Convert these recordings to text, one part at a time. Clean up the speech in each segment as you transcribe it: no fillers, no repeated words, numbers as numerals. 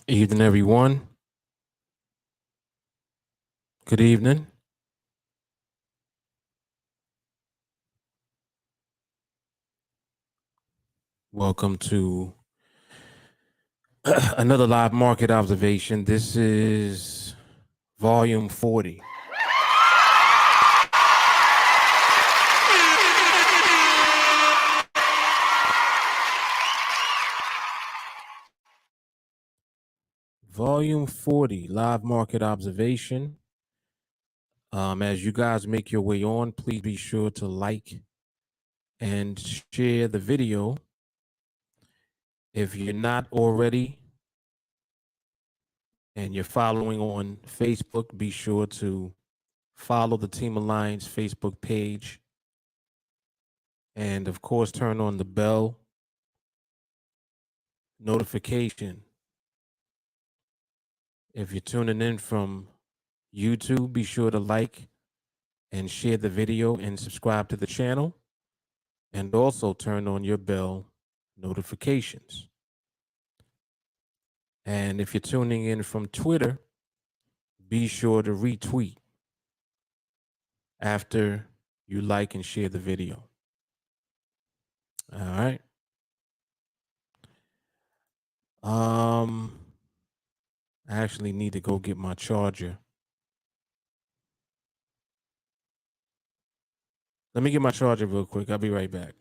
Evening, everyone. Good evening. Welcome to another live market observation. This is volume 40. Volume 40, live market observation. As you guys make your way on, please be sure to like and share the video. If you're not already and you're following on Facebook, be sure to follow the Team Alliance Facebook page, and of course, turn on the bell notification. If you're tuning in from YouTube, be sure to like and share the video and subscribe to the channel, and also turn on your bell notifications. And if you're tuning in from Twitter, be sure to retweet after you like and share the video. All right. I actually need to go get my charger. Let me get my charger real quick. I'll be right back.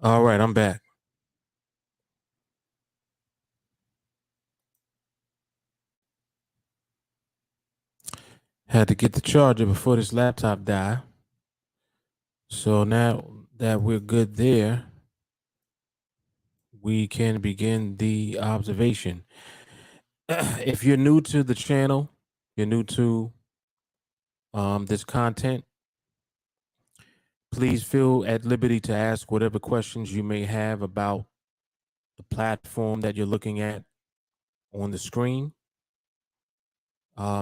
All right, I'm back. Had to get the charger before this laptop died. So now that we're good there, we can begin the observation. If you're new to the channel, you're new to this content, please feel at liberty to ask whatever questions you may have about the platform that you're looking at on the screen.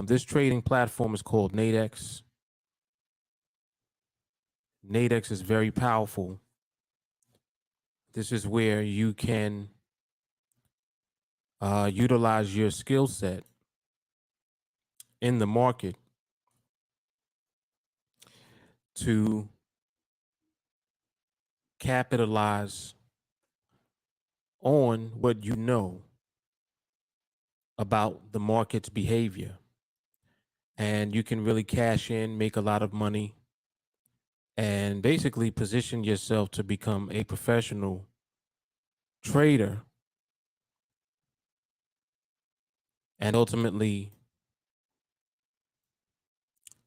This trading platform is called NADEX. NADEX is very powerful. This is where you can utilize your skill set in the market to capitalize on what you know about the market's behavior. And you can really cash in, make a lot of money, and basically position yourself to become a professional trader and ultimately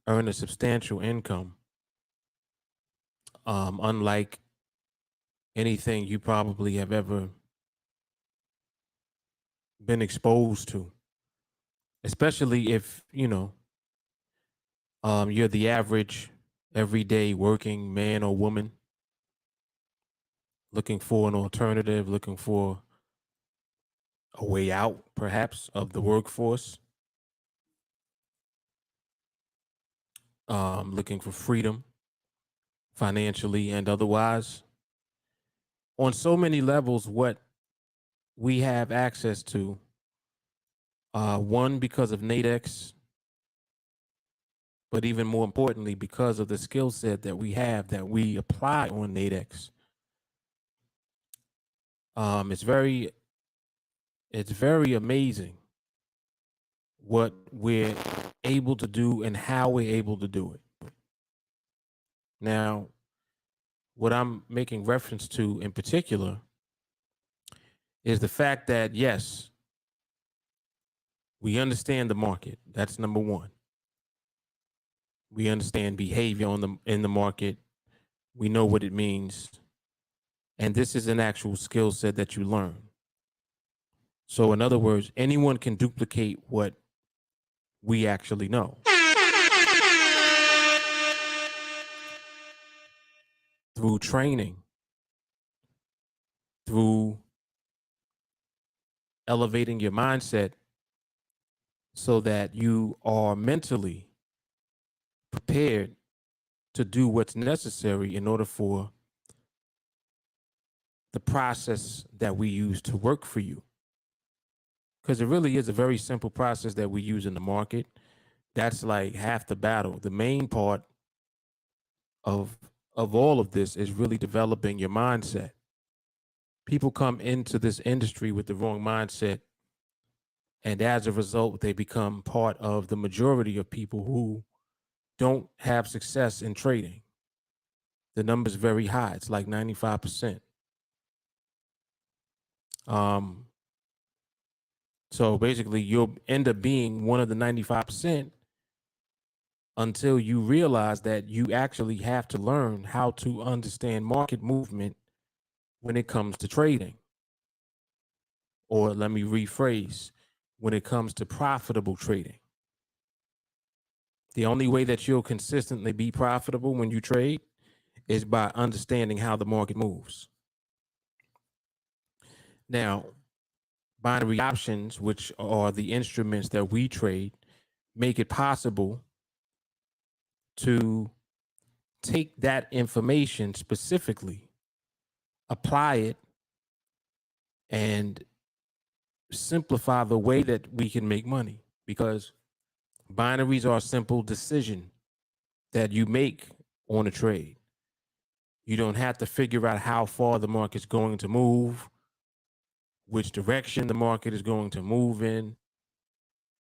earn a substantial income, unlike anything you probably have ever been exposed to, especially if, you're the average everyday working man or woman looking for an alternative, looking for a way out, perhaps, of the workforce, looking for freedom financially and otherwise. On so many levels, what we have access to, one, because of NADEX, but even more importantly, because of the skill set that we have that we apply on NADEX. It's very amazing what we're able to do and how we're able to do it. Now, what I'm making reference to in particular is the fact that, yes, we understand the market. That's number one. We understand behavior in the market. We know what it means. And this is an actual skill set that you learn. So in other words, anyone can duplicate what we actually know. Through training, through elevating your mindset so that you are mentally prepared to do what's necessary in order for the process that we use to work for you. Because it really is a very simple process that we use in the market. That's like half the battle. The main part of all of this is really developing your mindset. People come into this industry with the wrong mindset, and as a result, they become part of the majority of people who don't have success in trading. The number is very high. It's like 95%. So basically, you'll end up being one of the 95% until you realize that you actually have to learn how to understand market movement when it comes to trading. Or let me rephrase, when it comes to profitable trading. The only way that you'll consistently be profitable when you trade is by understanding how the market moves. Now, binary options, which are the instruments that we trade, make it possible to take that information specifically, apply it, and simplify the way that we can make money, because binaries are a simple decision that you make on a trade. You don't have to figure out how far the market's going to move, which direction the market is going to move in.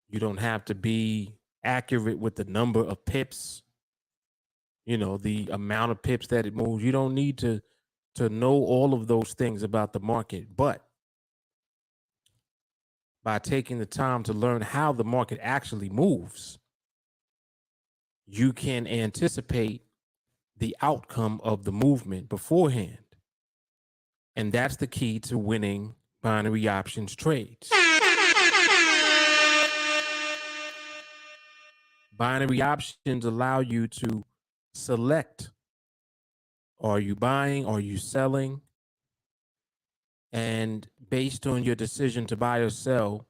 You don't have to be accurate with the number of pips, the amount of pips that it moves. You don't need to to know all of those things about the market, but by taking the time to learn how the market actually moves, you can anticipate the outcome of the movement beforehand. And that's the key to winning binary options trades. Binary options allow you to select, are you buying, are you selling? And based on your decision to buy or sell,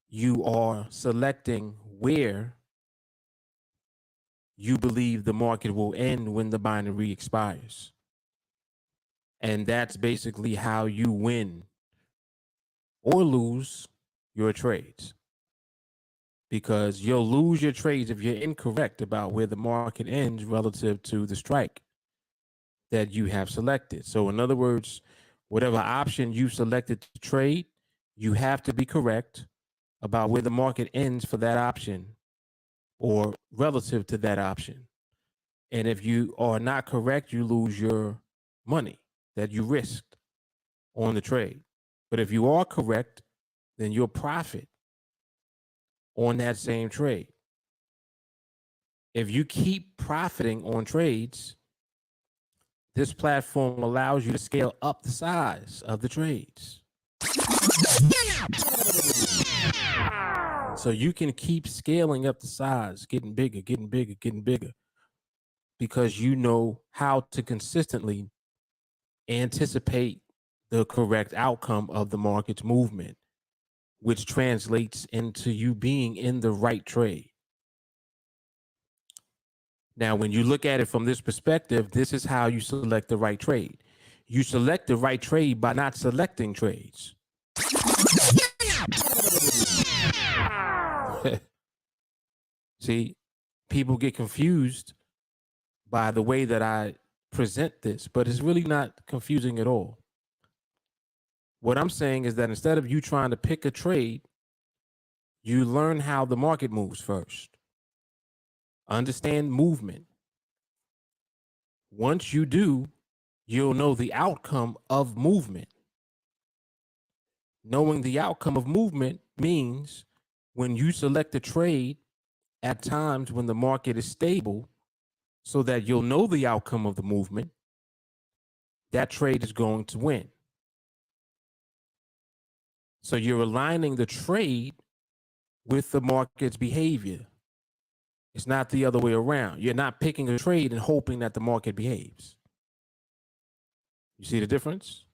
you are selecting where you believe the market will end when the binary expires. And that's basically how you win or lose your trades. Because you'll lose your trades if you're incorrect about where the market ends relative to the strike that you have selected. So in other words, whatever option you selected to trade, you have to be correct about where the market ends for that option or relative to that option. And if you are not correct, you lose your money that you risked on the trade. But if you are correct, then you'll profit on that same trade. If you keep profiting on trades, this platform allows you to scale up the size of the trades. So you can keep scaling up the size, getting bigger, getting bigger, getting bigger, because you know how to consistently anticipate the correct outcome of the market's movement, which translates into you being in the right trade. Now, when you look at it from this perspective, this is how you select the right trade. You select the right trade by not selecting trades. See, people get confused by the way that I present this, but it's really not confusing at all. What I'm saying is that instead of you trying to pick a trade, you learn how the market moves first. Understand movement. Once you do, you'll know the outcome of movement. Knowing the outcome of movement means when you select a trade at times when the market is stable, so that you'll know the outcome of the movement, that trade is going to win. So you're aligning the trade with the market's behavior. It's not the other way around. You're not picking a trade and hoping that the market behaves. You see the difference?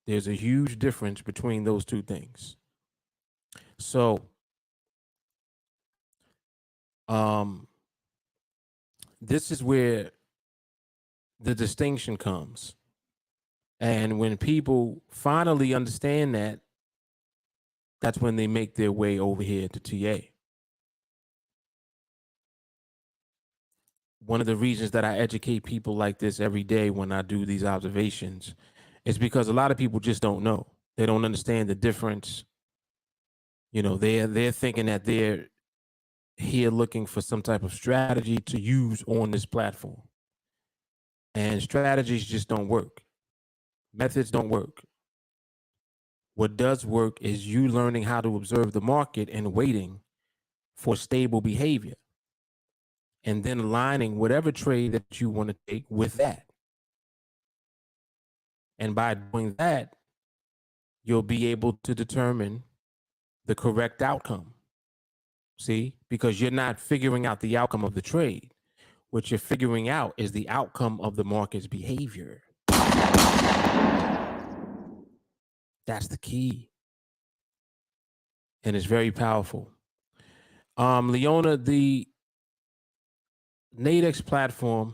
There's a huge difference between those two things. So, this is where the distinction comes. And when people finally understand that, that's when they make their way over here to TA. One of the reasons that I educate people like this every day when I do these observations is because a lot of people just don't know. They don't understand the difference. You know, they're thinking that they're here looking for some type of strategy to use on this platform. And strategies just don't work. Methods don't work. What does work is you learning how to observe the market and waiting for stable behavior, and then aligning whatever trade that you want to take with that. And by doing that, you'll be able to determine the correct outcome. See, because you're not figuring out the outcome of the trade. What you're figuring out is the outcome of the market's behavior. That's the key. And it's very powerful. Leona, the NADEX platform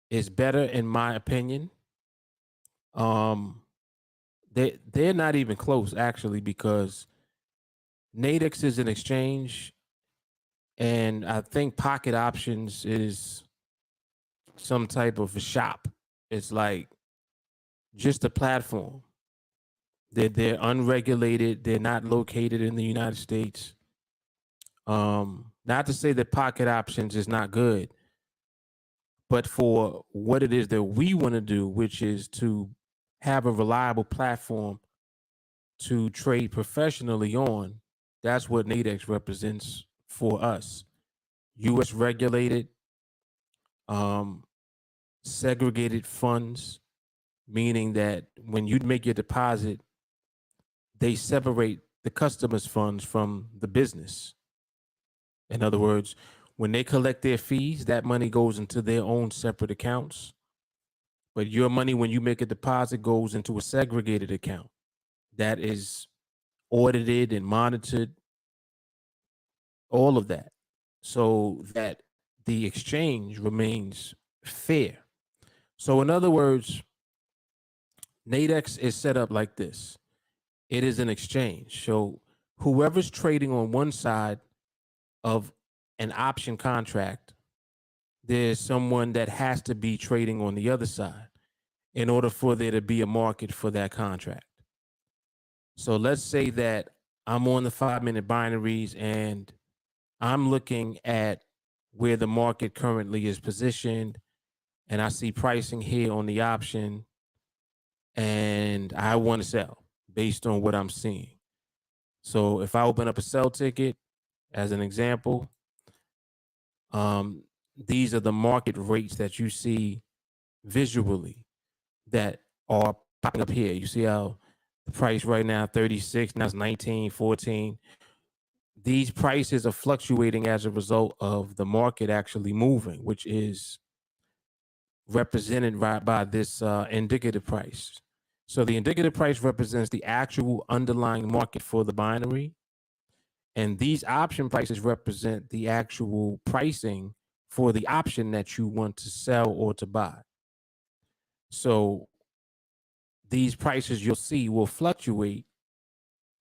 is better in my opinion. They're not even close actually, because NADEX is an exchange, and I think Pocket Options is some type of a shop. It's like just a platform. They're unregulated. They're not located in the United States. Not to say that Pocket Options is not good, But for what it is that we want to do, which is to have a reliable platform to trade professionally on, that's what NADEX represents for us. U.S. regulated, um, segregated funds, meaning that when you make your deposit, they separate the customer's funds from the business. In other words, when they collect their fees, that money goes into their own separate accounts. But your money, when you make a deposit, goes into a segregated account that is audited and monitored, all of that, so that the exchange remains fair. So, in other words, NADEX is set up like this. It is an exchange. So, whoever's trading on one side of an option contract, there's someone that has to be trading on the other side in order for there to be a market for that contract. So let's say that I'm on the 5-minute binaries and I'm looking at where the market currently is positioned, and I see pricing here on the option, and I want to sell based on what I'm seeing. So if I open up a sell ticket as an example, these are the market rates that you see visually that are popping up here. You see how the price right now 36, now it's 19, 14. These prices are fluctuating as a result of the market actually moving, which is represented by this indicative price. So the indicative price represents the actual underlying market for the binary, and these option prices represent the actual pricing for the option that you want to sell or to buy. So these prices you'll see will fluctuate.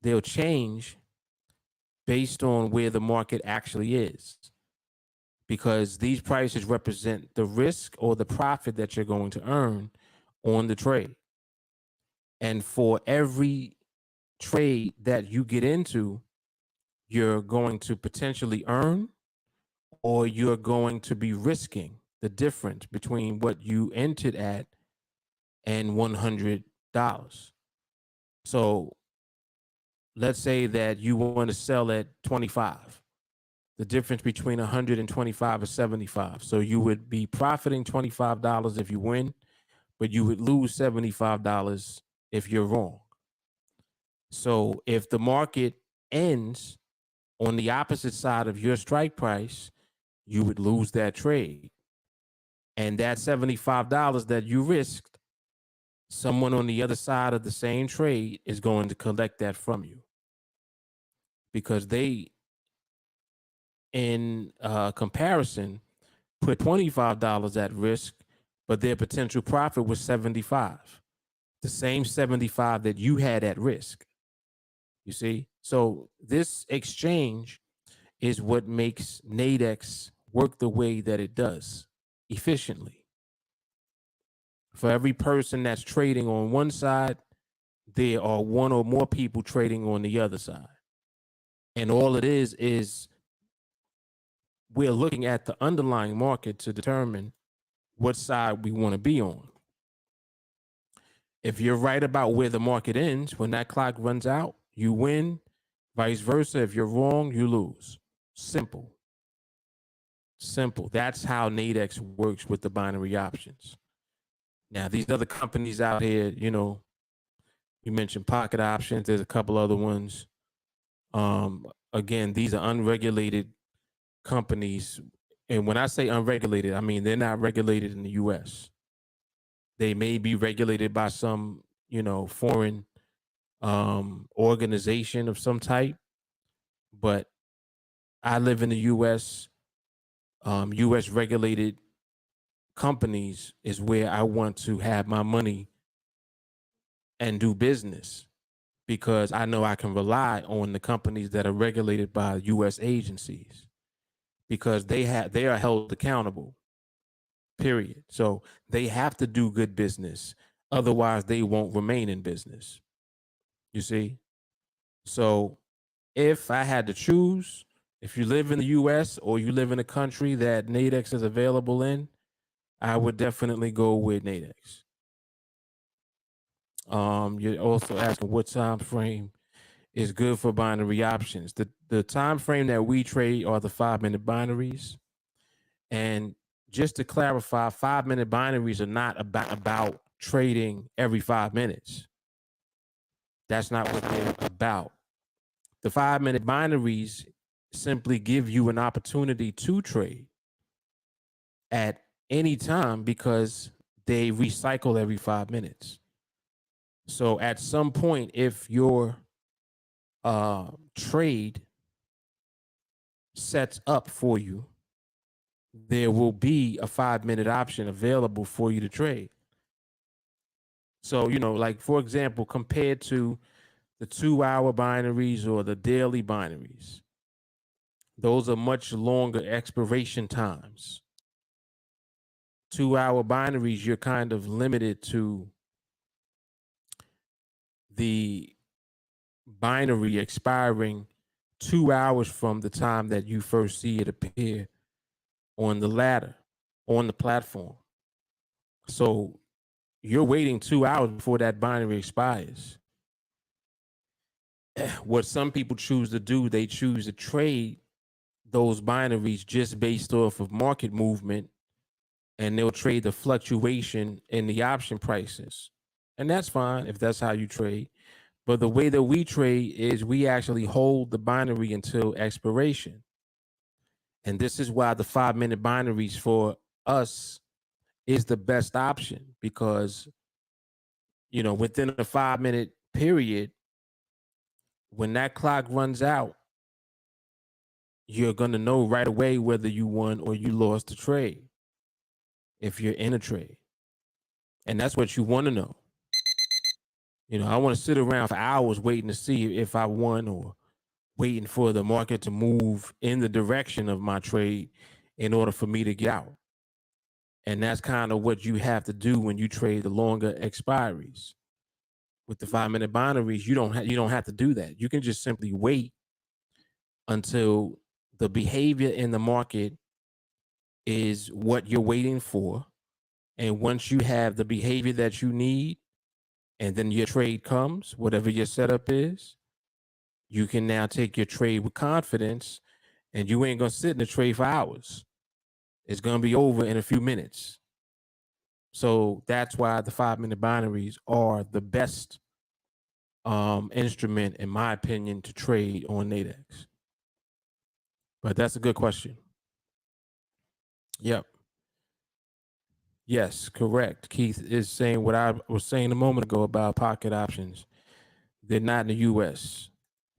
They'll change based on where the market actually is, because these prices represent the risk or the profit that you're going to earn on the trade. And for every trade that you get into, you're going to potentially earn, or you're going to be risking the difference between what you entered at and $100. So let's say that you want to sell at 25. The difference between 125 is 75. So you would be profiting $25 if you win, but you would lose $75 if you're wrong. So if the market ends on the opposite side of your strike price, you would lose that trade. And that $75 that you risked, someone on the other side of the same trade is going to collect that from you, because they, in comparison, put $25 at risk, but their potential profit was 75, the same 75 that you had at risk. You see? So this exchange is what makes NADEX work the way that it does, efficiently. For every person that's trading on one side, there are one or more people trading on the other side. And all it is we're looking at the underlying market to determine what side we want to be on. If you're right about where the market ends, when that clock runs out, you win. Vice versa. If you're wrong, you lose. Simple. Simple. That's how NADEX works with the binary options. Now, these other companies out here, you mentioned Pocket Options. There's a couple other ones. Again, these are unregulated companies. And when I say unregulated, I mean they're not regulated in the U.S. They may be regulated by some, foreign organization of some type, but I live in the U.S. U.S. regulated companies is where I want to have my money and do business, because I know I can rely on the companies that are regulated by U.S. agencies, because they are held accountable. Period. So they have to do good business, otherwise they won't remain in business. You see? So if I had to choose, if you live in the U.S. or you live in a country that NADEX is available in, I would definitely go with NADEX. You're also asking what time frame is good for binary options. The time frame that we trade are the 5-minute binaries. And just to clarify, 5-minute binaries are not about trading every 5 minutes. That's not what they're about. The 5-minute binaries simply give you an opportunity to trade at any time because they recycle every 5 minutes. So at some point, if your trade sets up for you, there will be a 5-minute option available for you to trade. So, like for example, compared to the 2-hour binaries or the daily binaries, those are much longer expiration times. 2-hour binaries, you're kind of limited to the binary expiring 2 hours from the time that you first see it appear on the ladder, on the platform. So you're waiting 2 hours before that binary expires. What some people choose to do, they choose to trade those binaries just based off of market movement, and they'll trade the fluctuation in the option prices. And that's fine if that's how you trade. But the way that we trade is we actually hold the binary until expiration. And this is why the 5-minute binaries for us is the best option, because, within a 5-minute period, when that clock runs out, you're going to know right away whether you won or you lost the trade if you're in a trade. And that's what you want to know. I want to sit around for hours waiting to see if I won, or waiting for the market to move in the direction of my trade in order for me to get out. And that's kind of what you have to do when you trade the longer expiries. With the 5-minute binaries, you don't have to do that. You can just simply wait until the behavior in the market is what you're waiting for. And once you have the behavior that you need, and then your trade comes, whatever your setup is, you can now take your trade with confidence, and you ain't going to sit in the trade for hours. It's going to be over in a few minutes. So that's why the 5-minute binaries are the best instrument, in my opinion, to trade on NADEX. But that's a good question. Yep. Yes, correct. Keith is saying what I was saying a moment ago about pocket options. They're not in the US.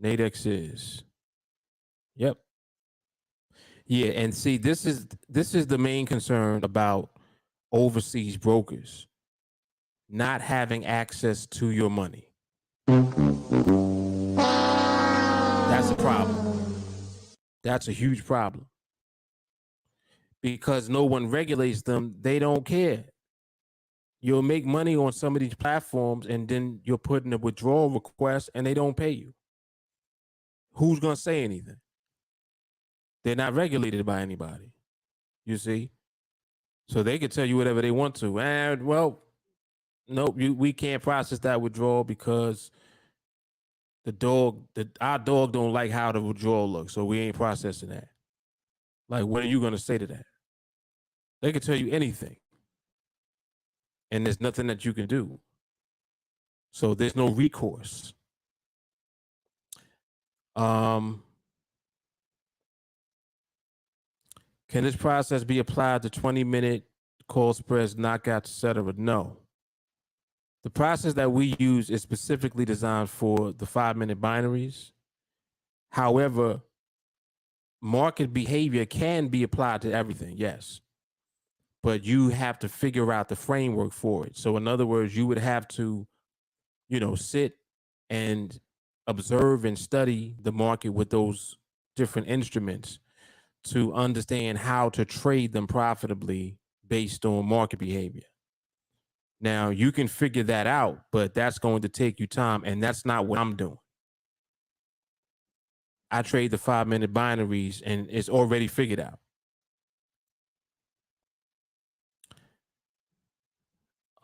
NADEX is. Yep. Yeah, and see, this is the main concern about overseas brokers not having access to your money. That's a problem. That's a huge problem. Because no one regulates them, they don't care. You'll make money on some of these platforms, and then you're putting a withdrawal request and they don't pay you. Who's going to say anything? They're not regulated by anybody, you see? So they can tell you whatever they want to. And, well, nope, we can't process that withdrawal because our dog don't like how the withdrawal looks, so we ain't processing that. Like, what are you going to say to that? They can tell you anything, and there's nothing that you can do. So there's no recourse. Can this process be applied to 20-minute call spreads, knockouts, etc.? No. The process that we use is specifically designed for the 5-minute binaries. However, market behavior can be applied to everything, yes. But you have to figure out the framework for it. So in other words, you would have to, sit and observe and study the market with those different instruments to understand how to trade them profitably based on market behavior. Now, you can figure that out, but that's going to take you time, and that's not what I'm doing. I trade the 5-minute binaries, and it's already figured out.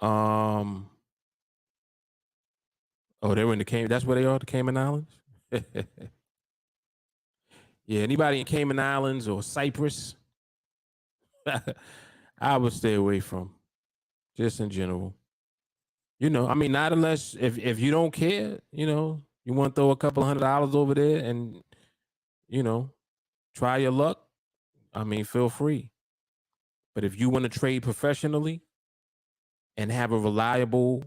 Oh, they were in the Cayman. That's where they are, the Cayman Islands. Yeah, anybody in Cayman Islands or Cyprus, I would stay away from, just in general. I mean, not unless if you don't care, you want to throw a couple $100 over there and you know try your luck. I mean, feel free. But if you want to trade professionally and have a reliable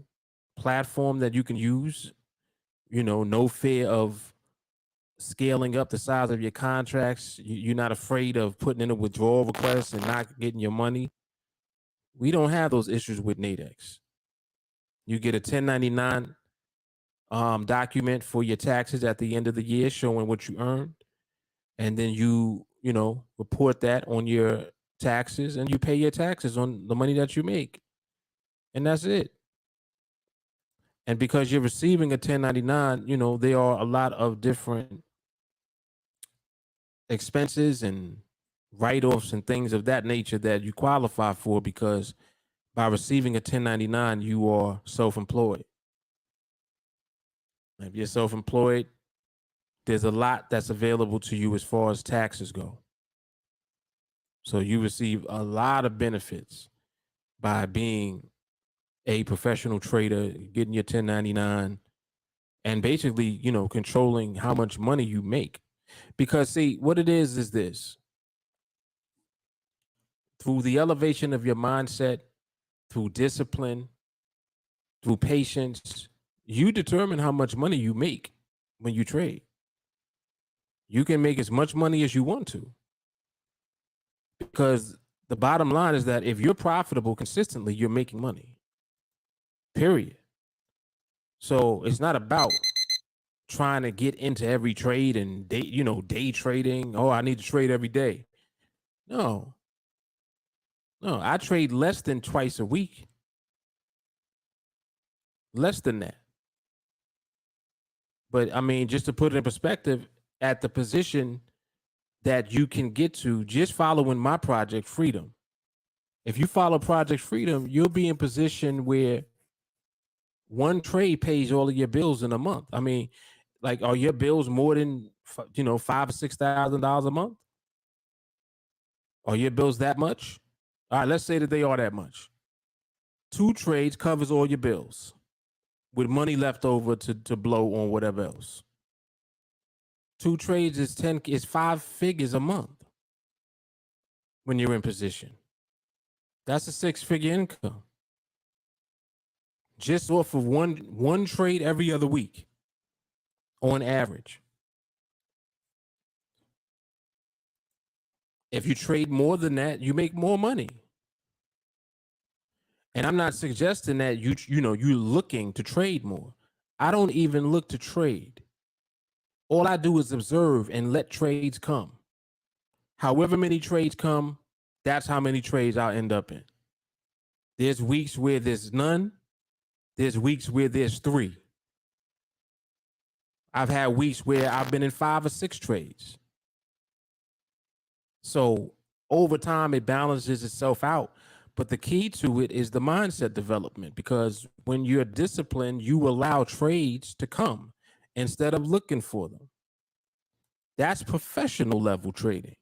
platform that you can use, no fear of scaling up the size of your contracts. You're not afraid of putting in a withdrawal request and not getting your money. We don't have those issues with NADEX. You get a 1099 document for your taxes at the end of the year showing what you earned. And then you report that on your taxes and you pay your taxes on the money that you make. And that's it. And because you're receiving a 1099, there are a lot of different expenses and write-offs and things of that nature that you qualify for, because by receiving a 1099, you are self-employed. If you're self-employed, there's a lot that's available to you as far as taxes go. So you receive a lot of benefits by being a professional trader, getting your 1099, and basically, controlling how much money you make. Because see, what it is this: through the elevation of your mindset, through discipline, through patience, you determine how much money you make when you trade. You can make as much money as you want to, because the bottom line is that if you're profitable consistently, you're making money. Period. So it's not about trying to get into every trade and day trading. Oh, I need to trade every day. No, I trade less than twice a week. Less than that. But I mean, just to put it in perspective, at the position that you can get to just following my Project Freedom. If you follow Project Freedom, you'll be in position where one trade pays all of your bills in a month. I mean, like, are your bills more than $5,000 or $6,000 a month? Are your bills that much? All right, let's say that they are that much. 2 trades covers all your bills, with money left over to blow on whatever else. 2 trades is 5 figures a month when you're in position. That's a 6-figure income just off of one trade every other week on average. If you trade more than that, you make more money. And I'm not suggesting that you're looking to trade more. I don't even look to trade. All I do is observe and let trades come. However many trades come, that's how many trades I'll end up in. There's weeks where there's none. There's weeks where there's 3. I've had weeks where I've been in 5 or 6 trades. So over time, it balances itself out. But the key to it is the mindset development, because when you're disciplined, you allow trades to come instead of looking for them. That's professional level trading,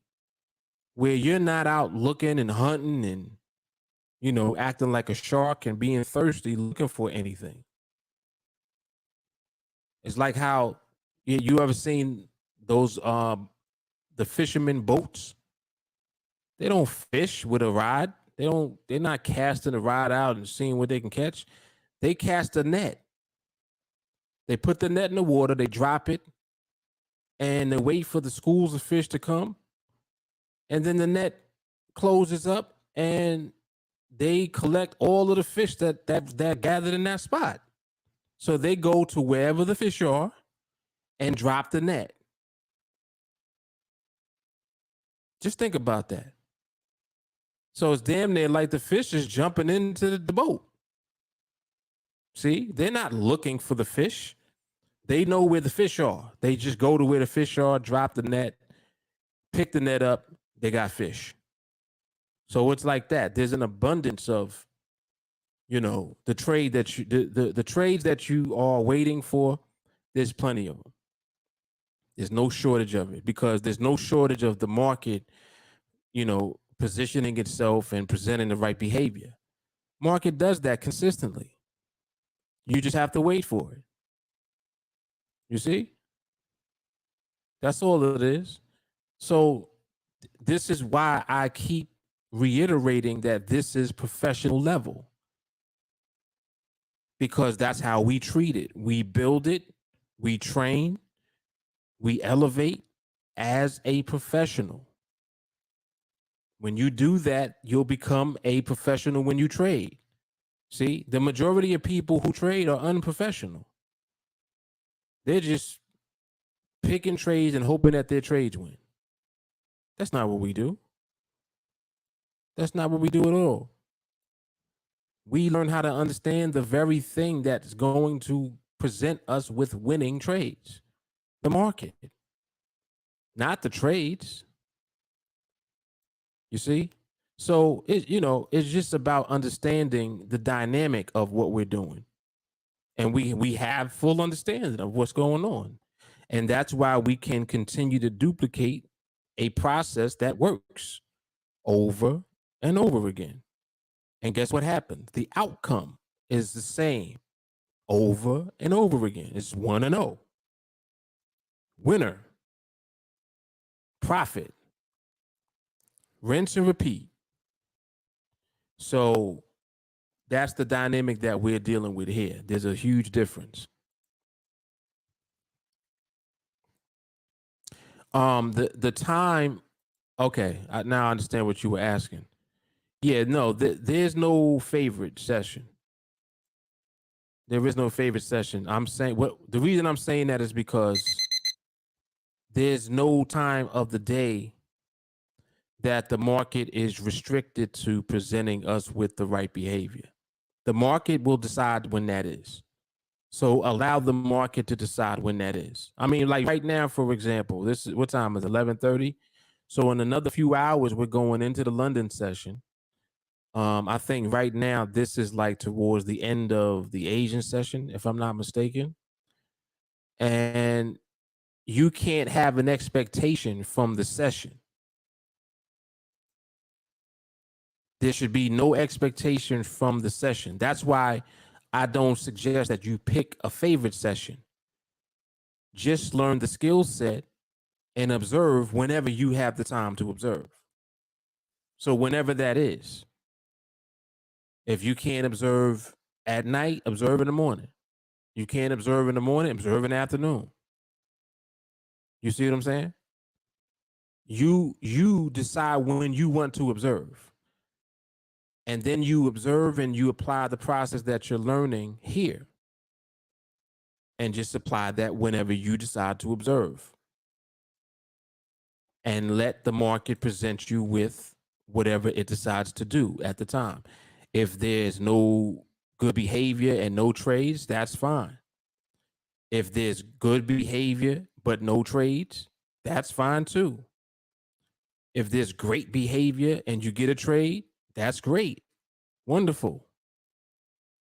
where you're not out looking and hunting and, acting like a shark and being thirsty looking for anything. It's like how you ever seen those the fishermen boats? They don't fish with a rod. They're not casting the rod out and seeing what they can catch. They cast a net. They put the net in the water, they drop it, and they wait for the schools of fish to come. And then the net closes up and they collect all of the fish that gathered in that spot. So they go to wherever the fish are and drop the net. Just think about that. So it's damn near like the fish is jumping into the boat. See, they're not looking for the fish. They know where the fish are. They just go to where the fish are, drop the net, pick the net up, they got fish. So it's like that. There's an abundance of, You know, the trade that you the trades that you are waiting for, there's plenty of them. There's no shortage of it because there's no shortage of the market, you know, positioning itself and presenting the right behavior. Market does that consistently. You just have to wait for it. You see? That's all it is. So this is why I keep reiterating that this is professional level, because that's how we treat it. We build it, we train, we elevate as a professional. When you do that, you'll become a professional when you trade. See, the majority of people who trade are unprofessional. They're just picking trades and hoping that their trades win. That's not what we do. That's not what we do at all. We learn how to understand the very thing that's going to present us with winning trades, the market, not the trades. You see? So it's just about understanding the dynamic of what we're doing. And we have full understanding of what's going on. And that's why we can continue to duplicate a process that works over and over again. And guess what happens? The outcome is the same over and over again. It's 1-0. Winner, profit, rinse and repeat. So that's the dynamic that we're dealing with here. There's a huge difference. The time. Okay, now I understand what you were asking. Yeah, no, there's no favorite session. There is no favorite session. I'm saying the reason I'm saying that is because there's no time of the day that the market is restricted to presenting us with the right behavior. The market will decide when that is. So allow the market to decide when that is. I mean, like right now, for example, this is what time is 11:30. So in another few hours, we're going into the London session. I think right now this is like towards the end of the Asian session, if I'm not mistaken. And you can't have an expectation from the session. There should be no expectation from the session. That's why I don't suggest that you pick a favorite session. Just learn the skill set and observe whenever you have the time to observe. So whenever that is. If you can't observe at night, observe in the morning. You can't observe in the morning, observe in the afternoon. You see what I'm saying? You decide when you want to observe. And then you observe and you apply the process that you're learning here. And just apply that whenever you decide to observe. And let the market present you with whatever it decides to do at the time. If there's no good behavior and no trades, that's fine. If there's good behavior but no trades, that's fine too. If there's great behavior and you get a trade, that's great. Wonderful.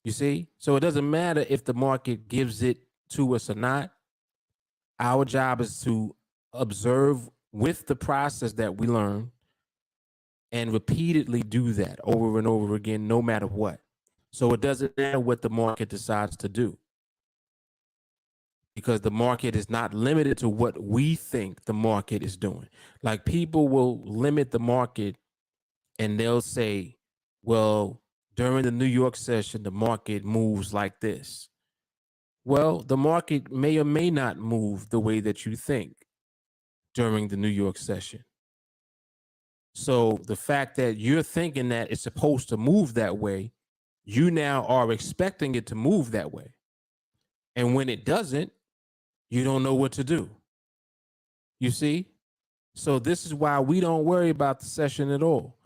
You see? So it doesn't matter if the market gives it to us or not. Our job is to observe with the process that we learn and repeatedly do that over and over again, no matter what. So it doesn't matter what the market decides to do, because the market is not limited to what we think the market is doing. Like people will limit the market and they'll say, well, during the New York session, the market moves like this. Well, the market may or may not move the way that you think during the New York session. So the fact that you're thinking that it's supposed to move that way, you now are expecting it to move that way. And when it doesn't, you don't know what to do. You see? So this is why we don't worry about the session at all.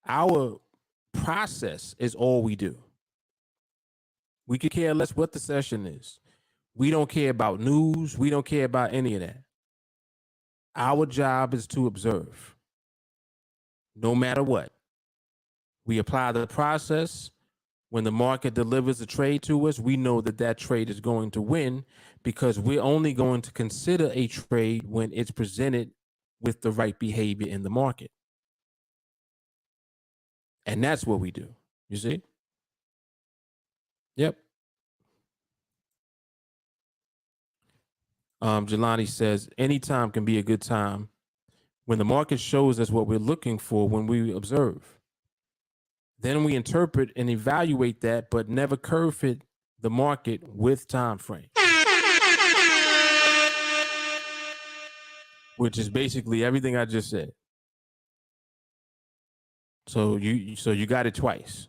Our process is all we do. We could care less what the session is. We don't care about news. We don't care about any of that. Our job is to observe, no matter what. We apply the process. When the market delivers a trade to us, we know that that trade is going to win because we're only going to consider a trade when it's presented with the right behavior in the market. And that's what we do. You see? Yep. Jelani says, anytime can be a good time when the market shows us what we're looking for when we observe. Then we interpret and evaluate that, but never curve fit the market with time frame. Which is basically everything I just said. So you got it twice.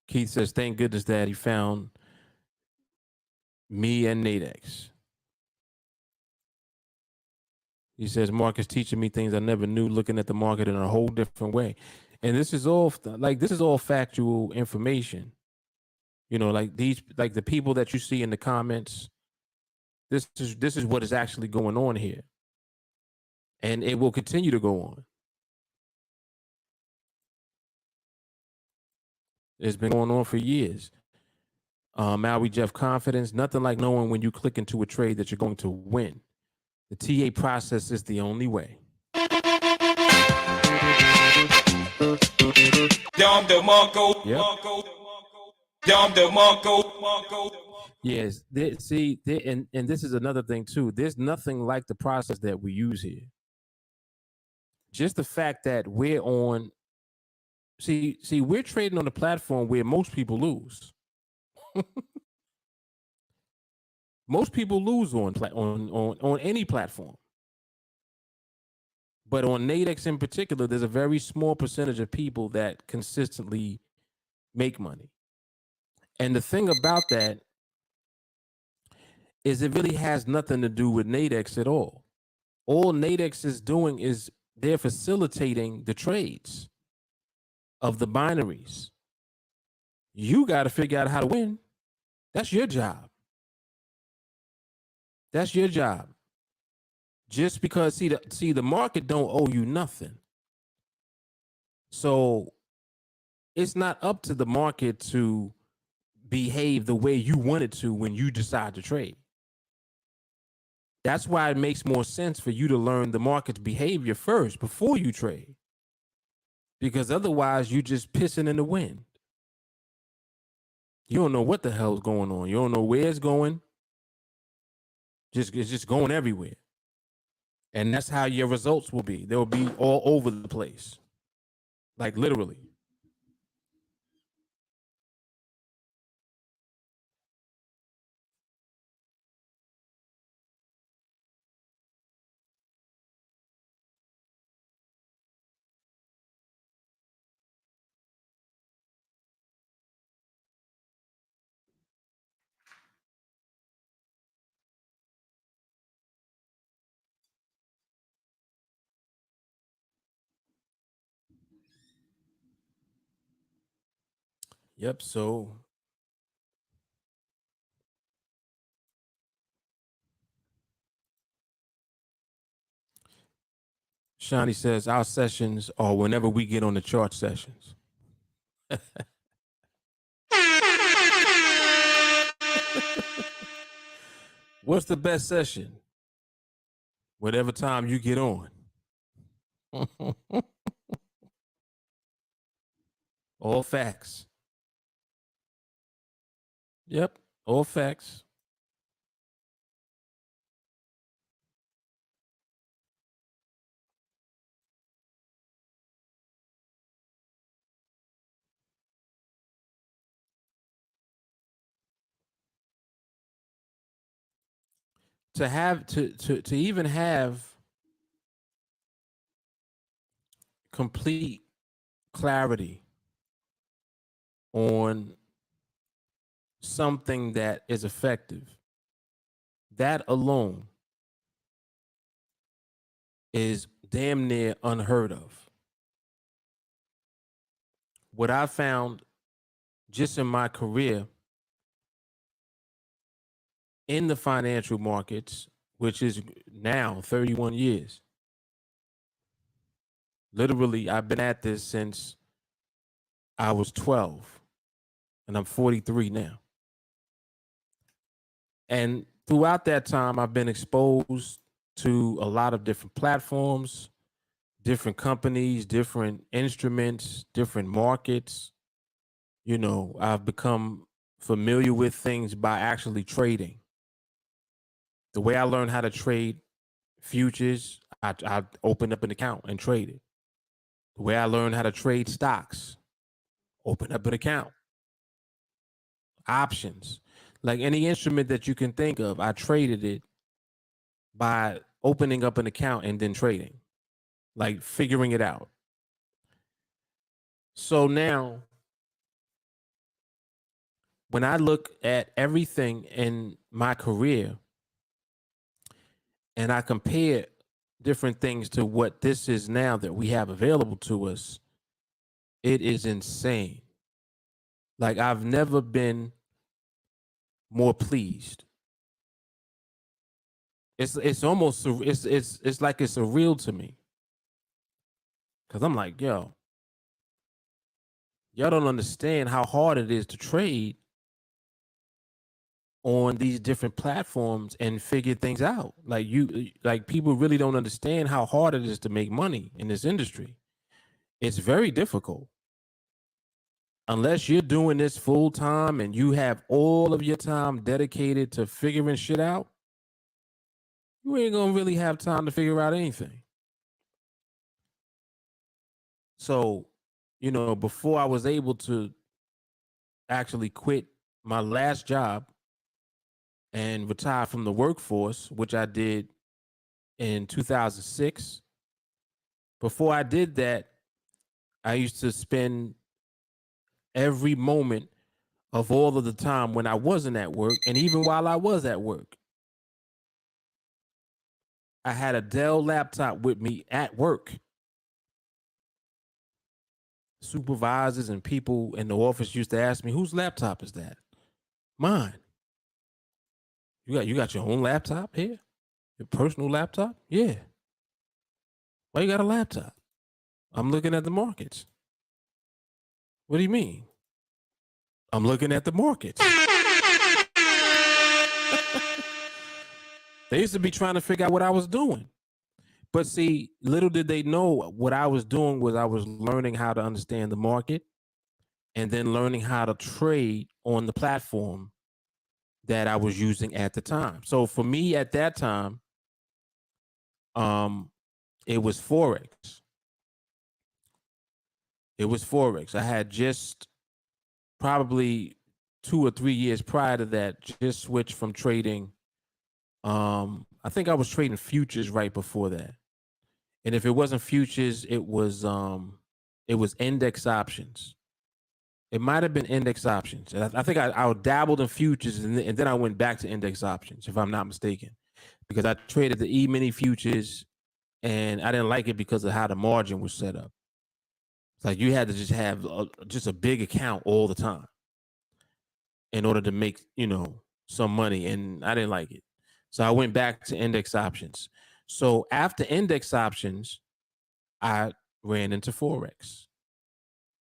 Keith says, thank goodness that he found me and NADEX. He says, Mark is teaching me things I never knew, looking at the market in a whole different way. And this is all factual information. You know, like the people that you see in the comments, this is what is actually going on here. And it will continue to go on. It's been going on for years. Maui Jeff confidence, nothing like knowing when you click into a trade that you're going to win. The TA process is the only way. Yes, and this is another thing too. There's nothing like the process that we use here. Just the fact that we're on, we're trading on a platform where most people lose. Most people lose on any platform. But on NADEX in particular, there's a very small percentage of people that consistently make money. And the thing about that is it really has nothing to do with NADEX at all. All NADEX is doing is they're facilitating the trades of the binaries. You got to figure out how to win. That's your job. That's your job. Just because the market don't owe you nothing. So it's not up to the market to behave the way you want it to when you decide to trade. That's why it makes more sense for you to learn the market's behavior first before you trade. Because otherwise you just pissing in the wind. You don't know what the hell's going on. You don't know where it's going. It's just going everywhere. And that's how your results will be. They'll be all over the place. Like literally. Yep, so Shawnee says our sessions are whenever we get on the chart sessions. What's the best session? Whatever time you get on. All facts. Yep, all facts. To even have complete clarity on something that is effective, that alone is damn near unheard of. What I found just in my career in the financial markets, which is now 31 years, Literally, I've been at this since I was 12, and I'm 43 now. And throughout that time, I've been exposed to a lot of different platforms, different companies, different instruments, different markets. I've become familiar with things by actually trading. The way I learned how to trade futures, I opened up an account and traded. The way I learned how to trade stocks, open up an account. Options, like any instrument that you can think of, I traded it by opening up an account and then trading, like figuring it out. So now, when I look at everything in my career and I compare different things to what this is now that we have available to us, it is insane. Like, I've never been more pleased. It's almost it's like it's surreal to me, because I'm like, yo, y'all don't understand how hard it is to trade on these different platforms and figure things out. Like people really don't understand how hard it is to make money in this industry. It's very difficult. Unless you're doing this full time and you have all of your time dedicated to figuring shit out, you ain't gonna really have time to figure out anything. So, before I was able to actually quit my last job and retire from the workforce, which I did in 2006, before I did that, I used to spend every moment of all of the time when I wasn't at work, and even while I was at work, I had a Dell laptop with me at work. Supervisors and people in the office used to ask me, "Whose laptop is that?" Mine. You got your own laptop here? Your personal laptop? Yeah. Why you got a laptop? I'm looking at the markets. What do you mean? I'm looking at the markets. They used to be trying to figure out what I was doing. But see, little did they know what I was doing was I was learning how to understand the market and then learning how to trade on the platform that I was using at the time. So for me at that time, it was Forex. It was Forex. I had just probably 2 or 3 years prior to that just switched from trading. I think I was trading futures right before that. And if it wasn't futures, it was index options. It might have been index options. And I think I dabbled in futures and then I went back to index options, if I'm not mistaken, because I traded the E-mini futures and I didn't like it because of how the margin was set up. It's like you had to just have just a big account all the time in order to make, some money. And I didn't like it. So I went back to index options. So after index options, I ran into Forex.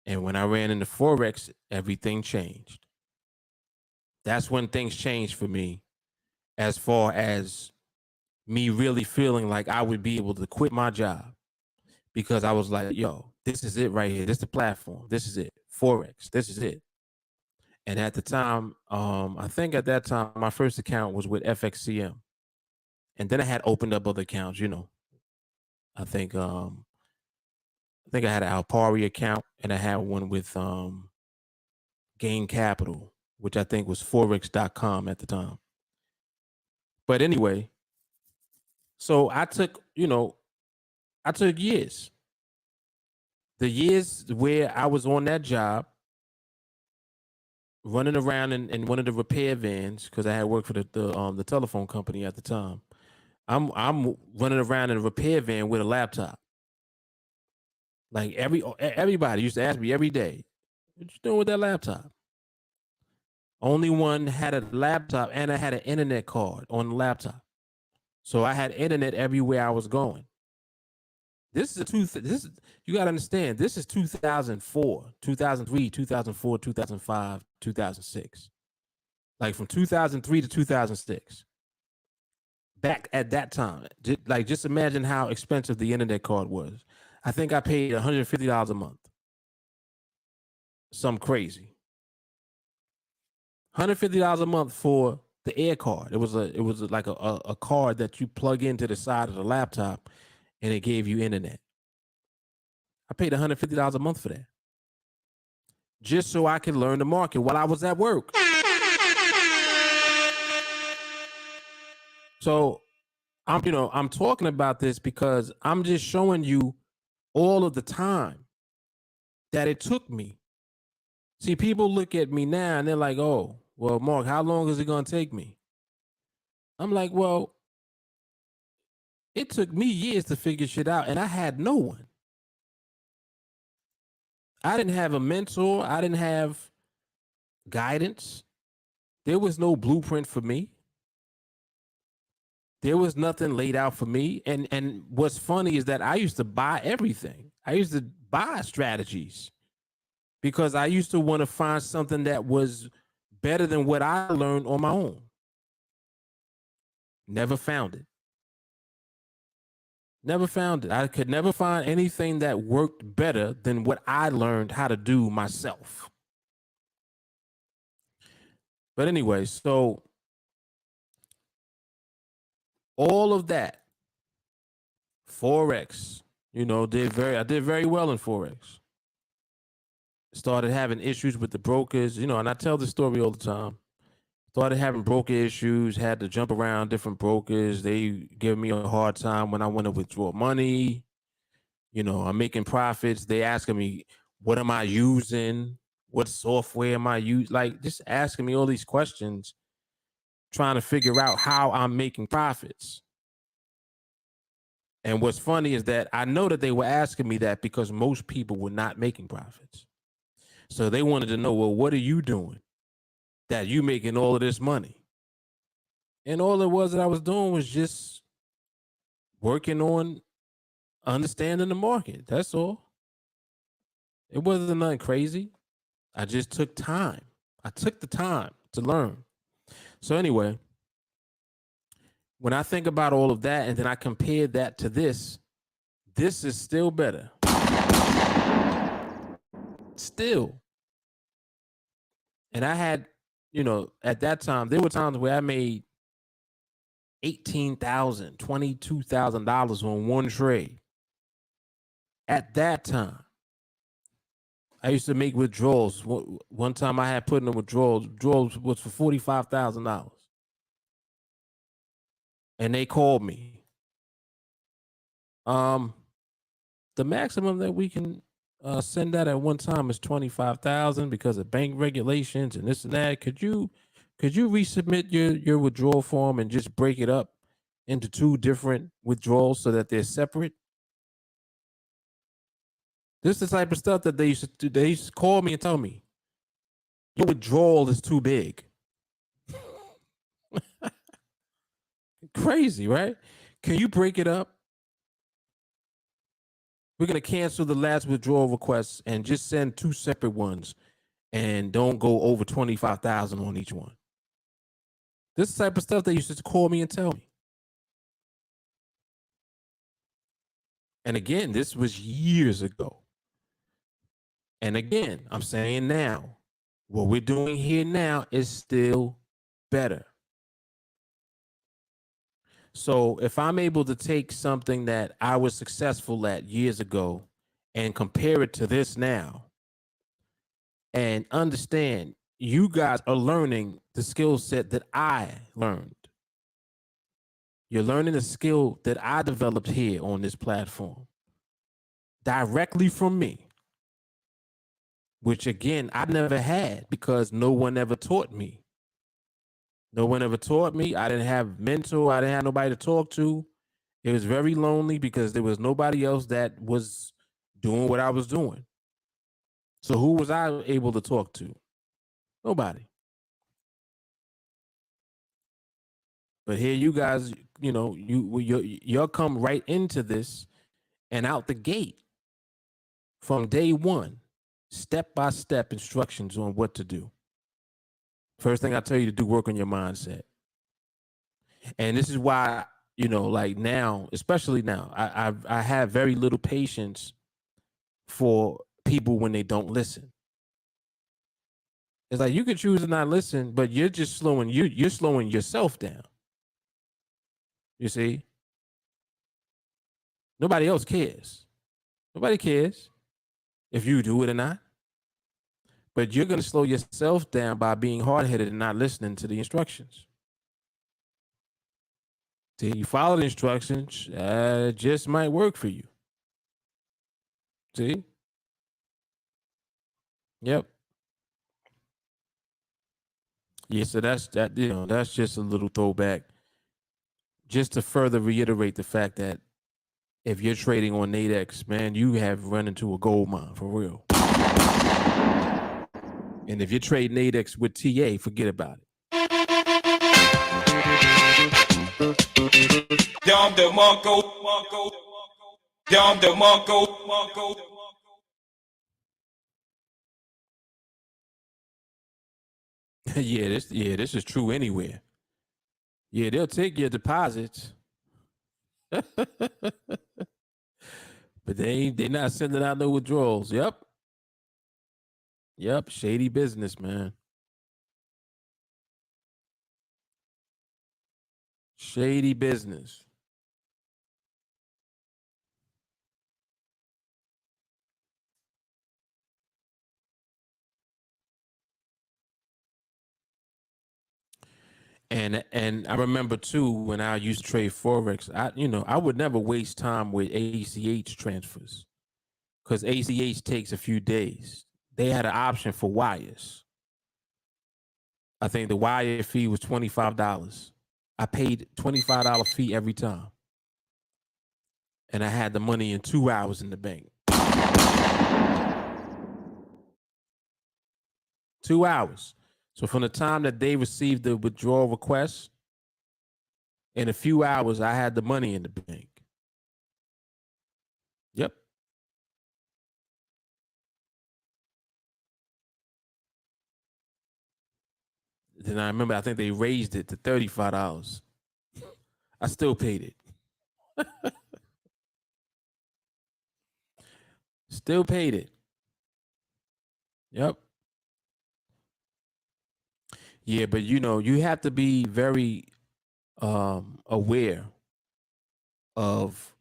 And when I ran into Forex, everything changed. That's when things changed for me, as far as me really feeling like I would be able to quit my job, because I was like, yo, this is it right here. This is the platform. This is it. Forex. This is it. And at the time, I think at that time, my first account was with FXCM. And then I had opened up other accounts, I think I had an Alpari account and I had one with Gain Capital, which I think was forex.com at the time. But anyway, so I took years. The years where I was on that job, running around in one of the repair vans, because I had worked for the telephone company at the time. I'm running around in a repair van with a laptop. Like everybody used to ask me every day, "What you doing with that laptop?" Only one had a laptop, and I had an internet card on the laptop, so I had internet everywhere I was going. This is you got to understand. This is 2004, 2003, 2004, 2005, 2006. Like from 2003 to 2006. Back at that time, just imagine how expensive the internet card was. I think I paid $150 a month. Some crazy. $150 a month for the air card. It was like a card that you plug into the side of the laptop, and it gave you internet. I paid $150 a month for that, just so I could learn the market while I was at work. So I'm talking about this because I'm just showing you all of the time that it took me. See, people look at me now and they're like, oh, well, Mark, how long is it going to take me? I'm like, well, it took me years to figure shit out, and I had no one. I didn't have a mentor. I didn't have guidance. There was no blueprint for me. There was nothing laid out for me. And what's funny is that I used to buy everything. I used to buy strategies because I used to want to find something that was better than what I learned on my own. Never found it. Never found it. I could never find anything that worked better than what I learned how to do myself. But anyway, so all of that, Forex, I did very well in Forex. Started having issues with the brokers, and I tell this story all the time. Started having broker issues, had to jump around different brokers. They give me a hard time when I want to withdraw money. I'm making profits. They asking me, what am I using? What software am I using? Like, just asking me all these questions, trying to figure out how I'm making profits. And what's funny is that I know that they were asking me that because most people were not making profits. So they wanted to know, well, what are you doing that you making all of this money? And all it was that I was doing was just working on understanding the market. That's all. It wasn't nothing crazy. I just took time. I took the time to learn. So anyway, when I think about all of that and then I compare that to this is still better. Still. And I had, at that time, there were times where I made $18,000, $22,000 on one trade. At that time, I used to make withdrawals. One time I had put in a withdrawal. Withdrawals was for $45,000. And they called me. The maximum that we can send out at one time is 25,000 because of bank regulations and this and that. Could you resubmit your withdrawal form and just break it up into two different withdrawals so that they're separate? This is the type of stuff that they used to do. They used to call me and tell me, your withdrawal is too big. Crazy, right? Can you break it up? We're going to cancel the last withdrawal requests and just send two separate ones and don't go over 25,000 on each one. This is the type of stuff they used to call me and tell me. And again, this was years ago. And again, I'm saying now, what we're doing here now is still better. So if I'm able to take something that I was successful at years ago and compare it to this now and understand you guys are learning the skill set that I learned. You're learning the skill that I developed here on this platform directly from me, which again, I never had because no one ever taught me. No one ever taught me. I didn't have a mentor. I didn't have nobody to talk to. It was very lonely because there was nobody else that was doing what I was doing. So who was I able to talk to? Nobody. But here you guys, you'll come right into this And out the gate, from day one, step-by-step instructions on what to do. First thing I tell you to do, work on your mindset. And this is why, you know, like now, especially now, I have very little patience for people when they don't listen. It's like you can choose to not listen, but you're just slowing you're slowing yourself down. You see? Nobody else cares. Nobody cares if you do it or not. But you're going to slow yourself down by being hard-headed and not listening to the instructions. See, you follow the instructions, it just might work for you. See? Yep. Yeah, so that's that. You know, that's just a little throwback, just to further reiterate the fact that if you're trading on NADEX, man, you have run into a gold mine for real. And if you're trading NADEX with TA, forget about it. This is true anywhere. Yeah, they'll take your deposits. But they're not sending out no withdrawals. Yep, shady business, man. Shady business. And I remember too when I used to trade Forex, I would never waste time with ACH transfers because ACH takes a few days. They had an option for wires. I think the wire fee was $25. I paid $25 fee every time. And I had the money in 2 hours in the bank. 2 hours. So from the time that they received the withdrawal request, in a few hours, I had the money in the bank. Yep. Then I remember, I think they raised it to $35. I still paid it. Still paid it. Yep. Yeah, but you have to be very aware of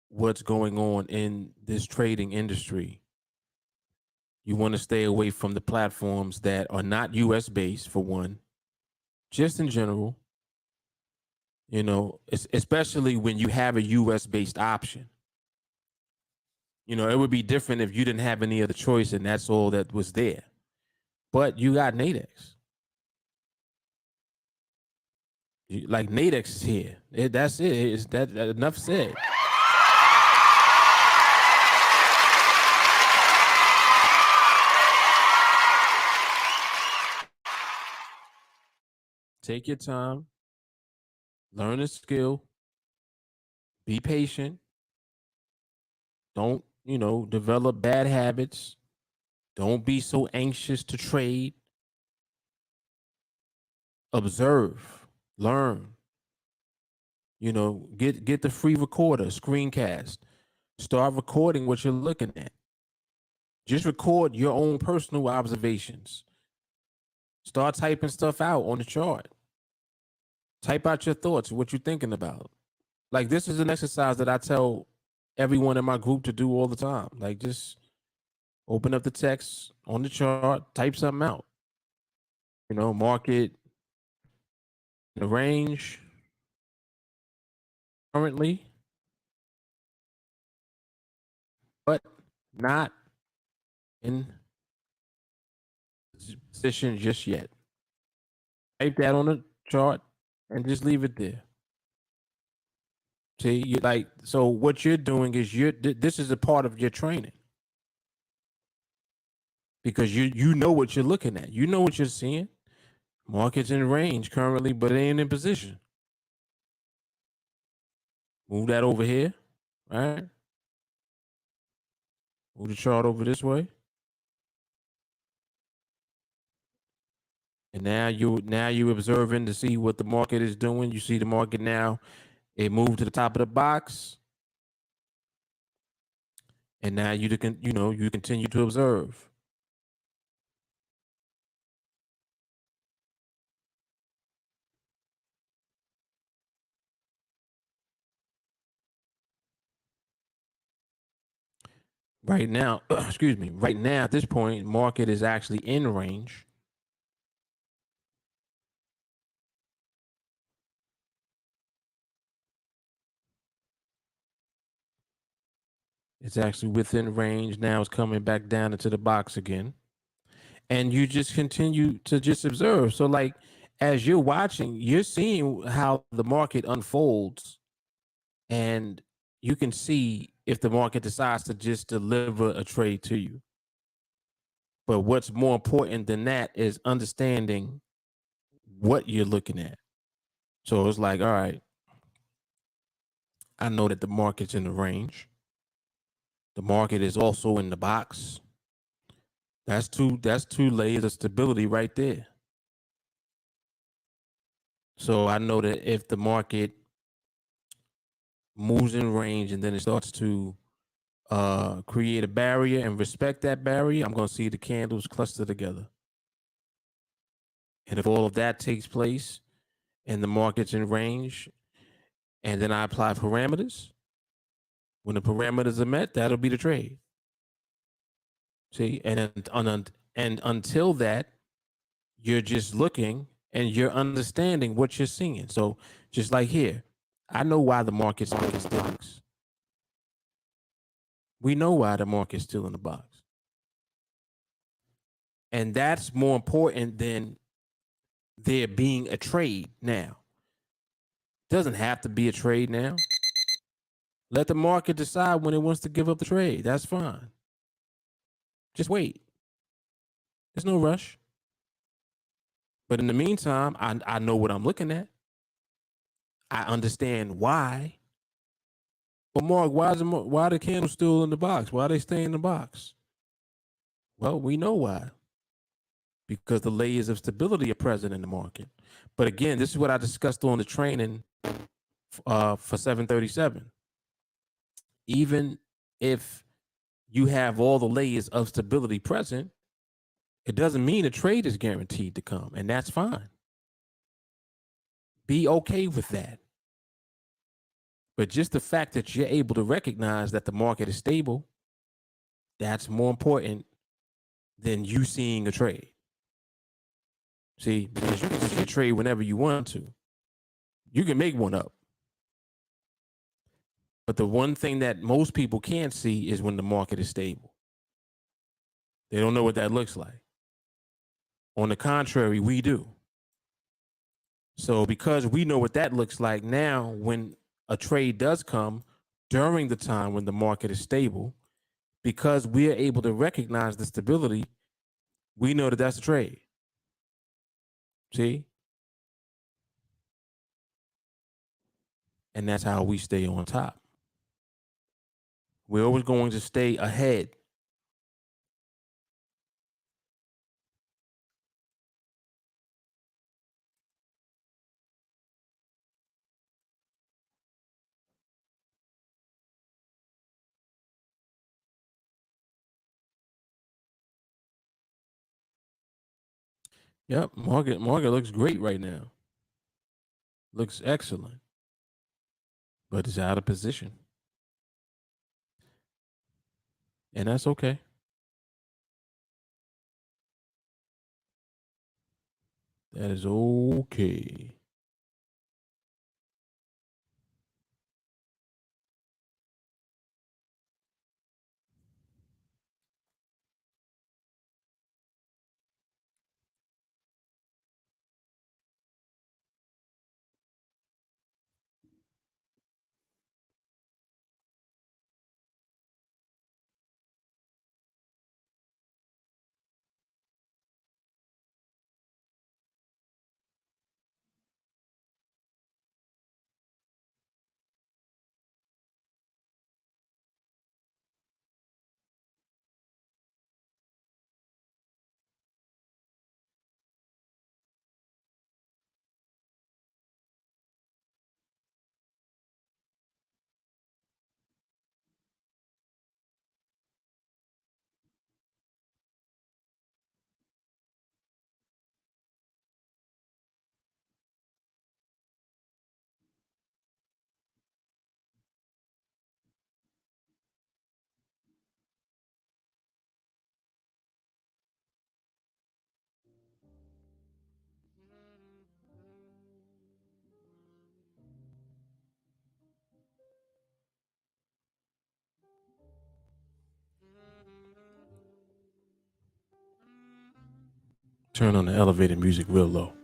what's going on in this trading industry. You want to stay away from the platforms that are not US based, for one, just in general. Especially when you have a US based option. It would be different if you didn't have any other choice and that's all that was there. But you got NADEX. Like NADEX is here. That's it. It's that enough said. Take your time, learn a skill, be patient. Don't, develop bad habits. Don't be so anxious to trade. Observe, learn. Get the free recorder, screencast. Start recording what you're looking at. Just record your own personal observations. Start typing stuff out on the chart. Type out your thoughts, what you're thinking about. Like, this is an exercise that I tell everyone in my group to do all the time. Like, just open up the text on the chart, type something out. Market, the range currently, but not in position just yet. Type that on the chart and just leave it there. See, so what you're doing is this is a part of your training. Because you know what you're looking at. You know what you're seeing. Market's in range currently, but it ain't in position. Move that over here, right? Move the chart over this way. And now you're observing to see what the market is doing. You see the market now, it moved to the top of the box. And now you continue to observe. Right now, excuse me, right now at this point, market is actually in range. It's actually within range. Now it's coming back down into the box again. And you just continue to just observe. So like as you're watching, you're seeing how the market unfolds, and you can see if the market decides to just deliver a trade to you. But what's more important than that is understanding what you're looking at. So it's like, all right, I know that the market's in the range. The market is also in the box. That's two layers of stability right there. So I know that if the market moves in range and then it starts to create a barrier and respect that barrier, I'm going to see the candles cluster together. And if all of that takes place and the market's in range, and then I apply parameters, when the parameters are met, that'll be the trade. See, and until that, you're just looking and you're understanding what you're seeing. So just like here, I know why the market's still in the box. We know why the market's still in the box. And that's more important than there being a trade now. Doesn't have to be a trade now. Let the market decide when it wants to give up the trade. That's fine. Just wait. There's no rush. But in the meantime, I know what I'm looking at. I understand why. But Mark, why are the candles still in the box? Why are they staying in the box? Well, we know why. Because the layers of stability are present in the market. But again, this is what I discussed on the training for 737. Even if you have all the layers of stability present, it doesn't mean a trade is guaranteed to come, and that's fine. Be okay with that. But just the fact that you're able to recognize that the market is stable, that's more important than you seeing a trade. See, because you can see a trade whenever you want to. You can make one up. But the one thing that most people can't see is when the market is stable. They don't know what that looks like. On the contrary, we do. So because we know what that looks like now, when a trade does come during the time when the market is stable, because we're able to recognize the stability, we know that that's a trade. See? And that's how we stay on top. We're always going to stay ahead. Yep, market looks great right now. Looks excellent. But it's out of position. And that's okay. That is okay. Turn on the elevator music real low.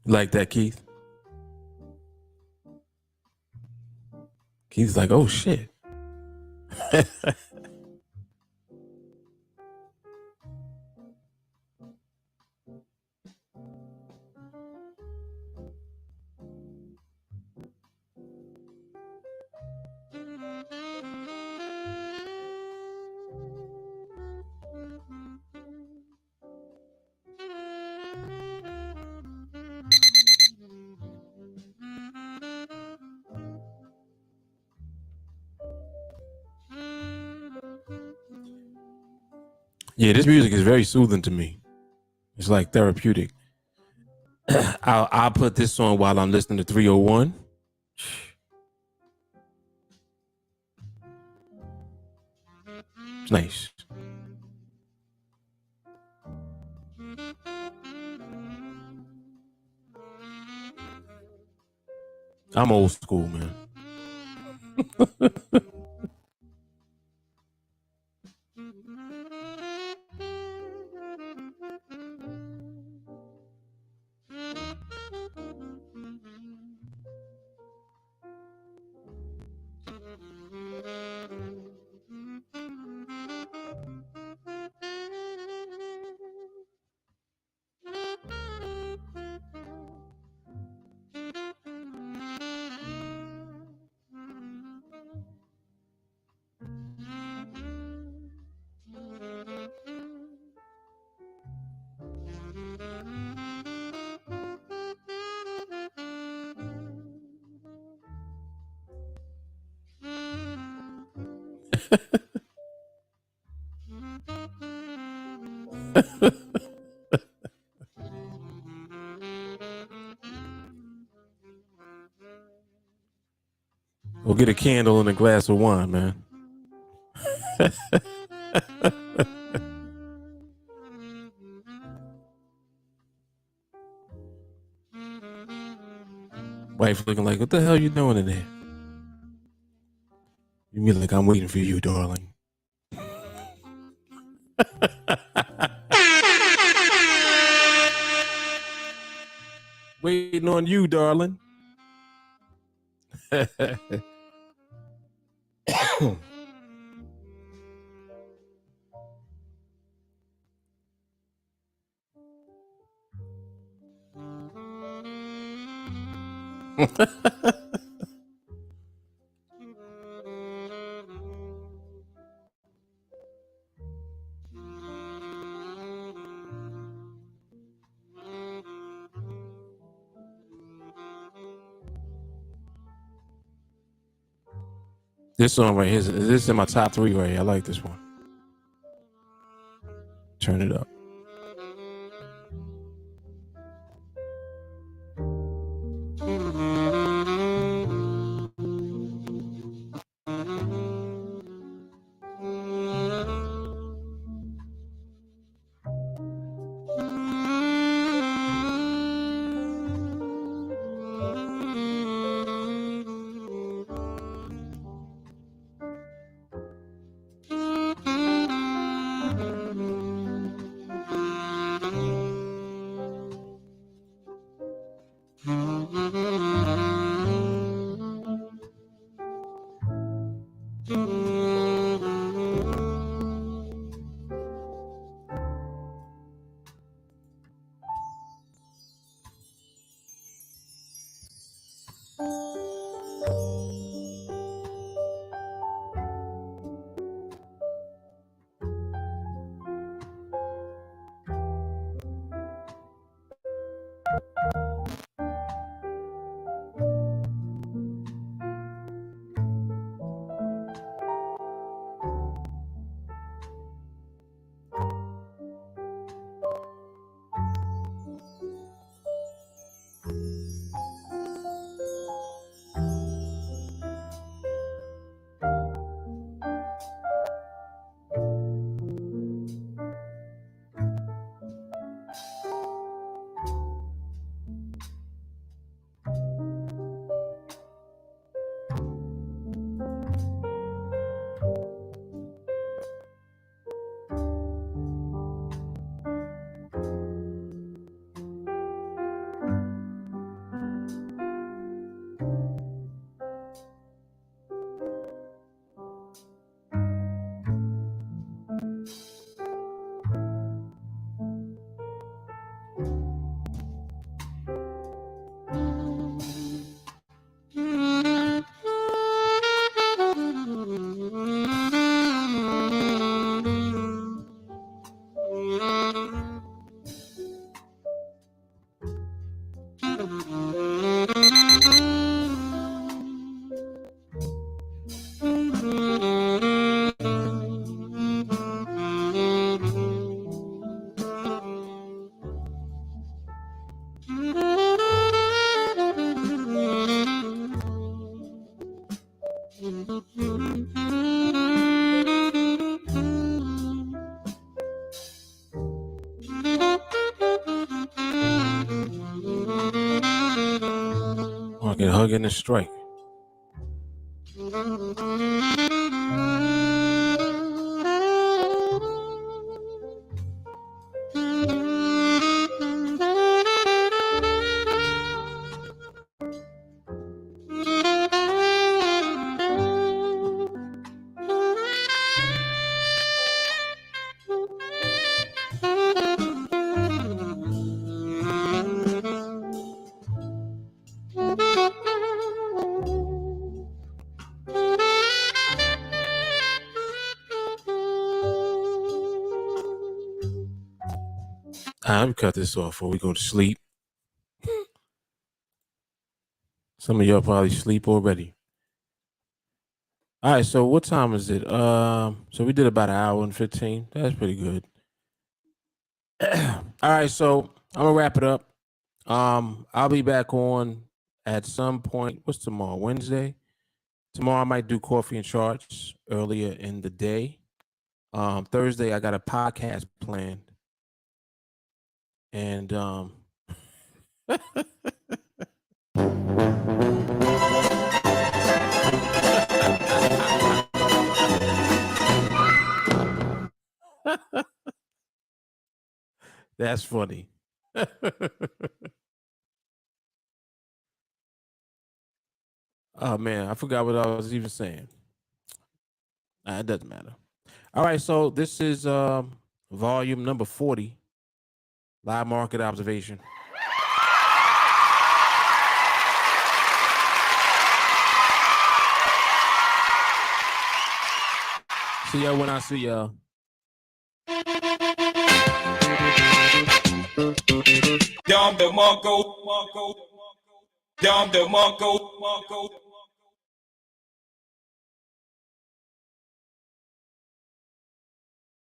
Like that, Keith? Keith's like, oh shit. Yeah, this music is very soothing to me. It's like therapeutic. I'll put this on while I'm listening to 301. It's nice. I'm old school, man. We'll get a candle and a glass of wine, man. Wife looking like, what the hell you doing in there? You mean like, I'm waiting for you, darling. Waiting on you, darling. This song right here, this is in my top 3 right here. I like this one. Turn it up. Market hugging the strike. I'm cut this off before we go to sleep. Some of y'all probably sleep already. All right, so what time is it? So we did about an hour and 15. That's pretty good. All right, so I'm gonna wrap it up. I'll be back on at some point. What's tomorrow? Wednesday. Tomorrow I might do coffee and charts earlier in the day. Thursday I got a podcast planned, and that's funny. Oh man, I forgot what I was even saying. It doesn't matter. All right, so this is volume number 40, live market observation. See y'all when I see y'all. Dom de Marco, Dom de Marco.